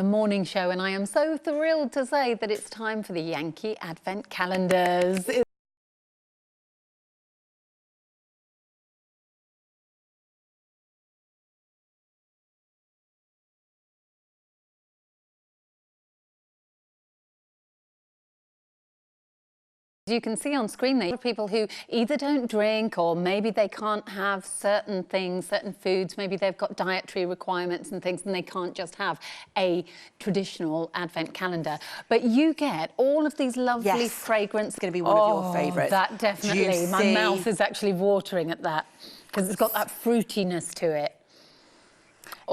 The morning show, and I am so thrilled to say that it's time for the Yankee Advent Calendars. You can see on screen there are people who either don't drink or maybe they can't have certain things, certain foods, maybe they've got dietary requirements and things and they can't just have a traditional Advent calendar. But you get all of these lovely fragrances. It's going to be one of your favourites. That definitely. Juicy. My mouth is actually watering at that because it's got that fruitiness to it.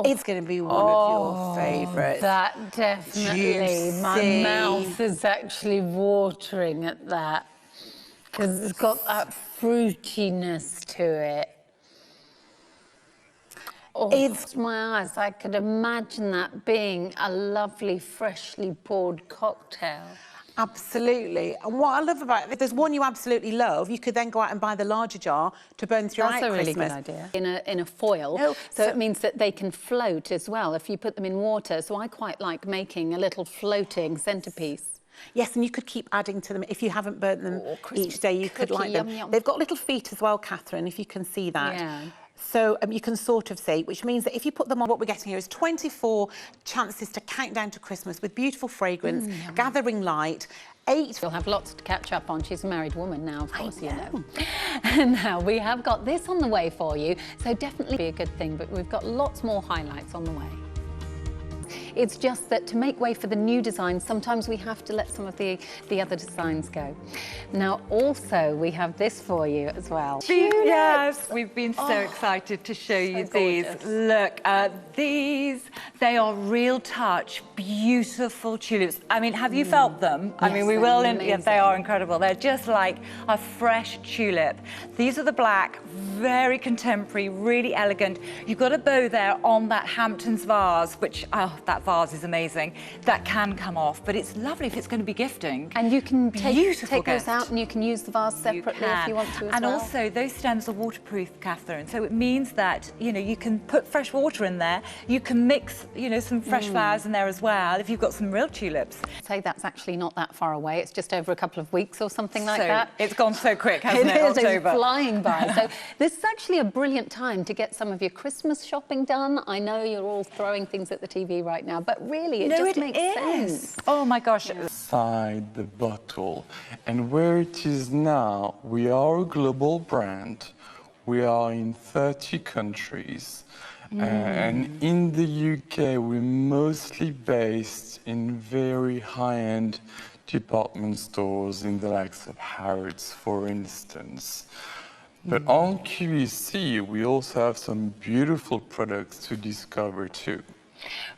It's going to be one of your favourites. That definitely. Juicy. My mouth is actually watering at that because it's got that fruitiness to it. Oh, it's my eyes. I could imagine that being a lovely, freshly poured cocktail. Absolutely. And what I love about it, if there's one you absolutely love, you could then go out and buy the larger jar to burn throughout Christmas. That's a really good idea. In a foil, so it means that they can float as well if you put them in water. So I quite like making a little floating centrepiece. Yes, and you could keep adding to them. If you haven't burnt them each day, you could like them. Yum. They've got little feet as well, Catherine, if you can see that. Yeah. So you can sort of see, which means that if you put them on, what we're getting here is 24 chances to count down to Christmas with beautiful fragrance, gathering light. 8. You'll have lots to catch up on. She's a married woman now, of course, you know. And now we have got this on the way for you, so definitely be a good thing, but we've got lots more highlights on the way. It's just that to make way for the new designs, sometimes we have to let some of the other designs go. Now, also, we have this for you as well. Yes, we've been so excited to show you these. Look, these, they are real touch, beautiful tulips. I mean, have you felt them? I mean, we will, yes, they are incredible. They're just like a fresh tulip. These are the black, very contemporary, really elegant. You've got a bow there on that Hamptons vase, which, that vase is amazing. That can come off, but it's lovely if it's going to be gifting. And you can take those out and you can use the vase separately if you want to as and well. Also, those stems are waterproof, Catherine, so it means that, you know, you can put fresh water in there, you can mix, you know, some fresh flowers in there as well, if you've got some real tulips. I'd say that's actually not that far away. It's just over a couple of weeks or something like that. It's gone so quick, hasn't it? It's flying by. So this is actually a brilliant time to get some of your Christmas shopping done. I know you're all throwing things at the TV right now, but really it just makes sense. Oh my gosh. Inside the bottle, and where it is now, we are a global brand. We are in 30 countries. And in the UK, we're mostly based in very high-end department stores in the likes of Harrods, for instance. But on QVC, we also have some beautiful products to discover too.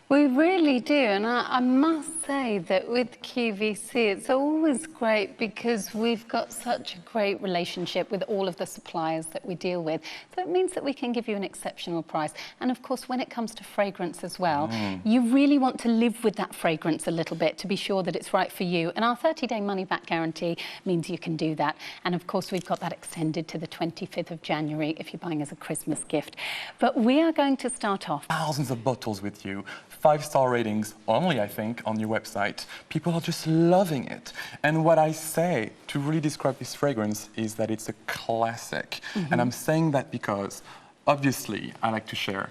We really do, and I must say that with QVC it's always great because we've got such a great relationship with all of the suppliers that we deal with. So it means that we can give you an exceptional price. And of course, when it comes to fragrance as well, you really want to live with that fragrance a little bit to be sure that it's right for you. And our 30-day money-back guarantee means you can do that. And of course, we've got that extended to the 25th of January if you're buying as a Christmas gift. But we are going to start off. Thousands of bottles with you. 5-star ratings only, I think, on your website. People are just loving it. And what I say to really describe this fragrance is that it's a classic. And I'm saying that because, obviously, I like to share.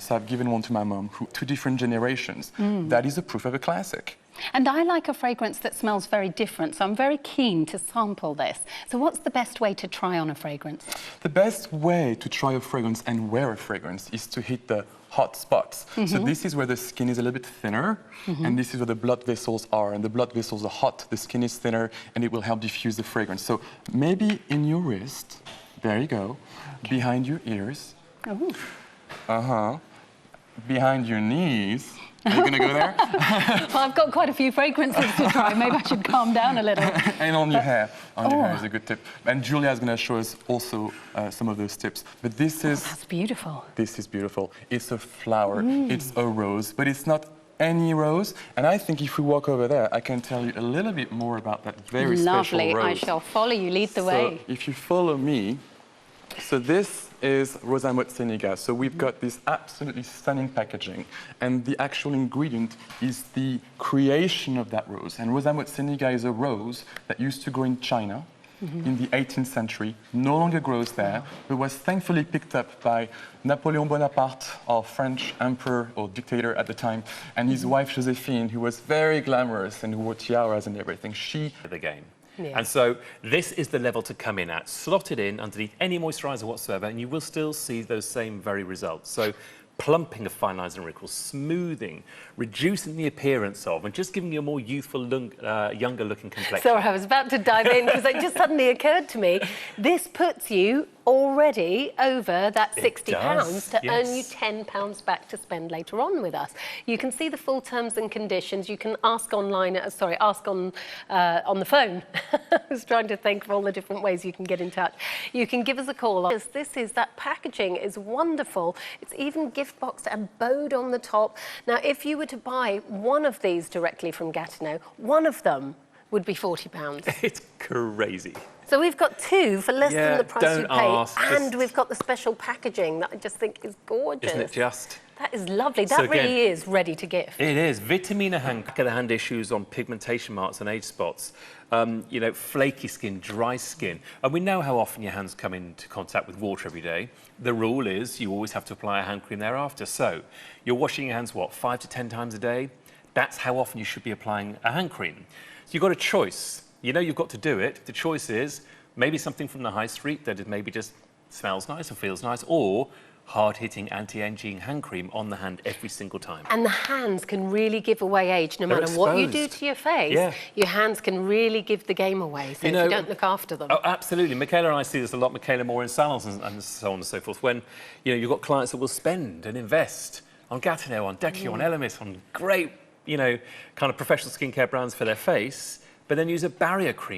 So I've given one to my mom, who 2 different generations. That is a proof of a classic. And I like a fragrance that smells very different, so I'm very keen to sample this. So what's the best way to try on a fragrance? The best way to try a fragrance and wear a fragrance is to hit the hot spots. So this is where the skin is a little bit thinner, and this is where the blood vessels are, and the blood vessels are hot, the skin is thinner, and it will help diffuse the fragrance. So maybe in your wrist, there you go, behind your ears, behind your knees. Are you going to go there? Well, I've got quite a few fragrances to try. Maybe I should calm down a little. And on your hair. On your hair is a good tip. And Julia is going to show us also some of those tips. But this is... that's beautiful. This is beautiful. It's a flower. It's a rose. But it's not any rose. And I think if we walk over there, I can tell you a little bit more about that very special rose. Lovely. I shall follow you. Lead the way. So if you follow me, So this is Rosa Mozzeniga. So we've got this absolutely stunning packaging, and the actual ingredient is the creation of that rose. And Rosa Mozzeniga is a rose that used to grow in China in the 18th century, no longer grows there, but was thankfully picked up by Napoleon Bonaparte, our French emperor or dictator at the time, and his wife Josephine, who was very glamorous and who wore tiaras and everything. She... The game. Yeah. And so this is the level to come in at. Slot it in underneath any moisturiser whatsoever, and you will still see those same very results. So plumping of fine lines and wrinkles, smoothing, reducing the appearance of, and just giving you a more youthful, younger looking complexion. Sorry, I was about to dive in because it just suddenly occurred to me, this puts you already over that £60 to earn you £10 back to spend later on with us. You can see the full terms and conditions. You can ask online, ask on the phone. I was trying to think of all the different ways you can get in touch. You can give us a call. That packaging is wonderful. It's even gift boxed and bowed on the top. Now, if you were to buy one of these directly from Gatineau, one of them would be £40. It's crazy. So we've got two for less than the price you pay, and we've got the special packaging that I just think is gorgeous. Isn't it just? That is lovely. That really is ready to gift. It is. Vitamina hand, back of the hand issues on pigmentation marks and age spots, you know, flaky skin, dry skin. And we know how often your hands come into contact with water every day. The rule is you always have to apply a hand cream thereafter. So you're washing your hands, what, 5 to 10 times a day? That's how often you should be applying a hand cream. So you've got a choice. You know you've got to do it. The choice is maybe something from the high street that maybe just smells nice or feels nice, or hard-hitting, anti-aging hand cream on the hand every single time. And the hands can really give away age. No matter what you do to your face, your hands can really give the game away, so if you don't look after them. Oh, absolutely. Michaela and I see this a lot, Michaela, more in salons and so on and so forth, when you've got clients that will spend and invest on Gatineau, on Decchio, on Elemis, on great, kind of professional skincare brands for their face, but then use a barrier cream.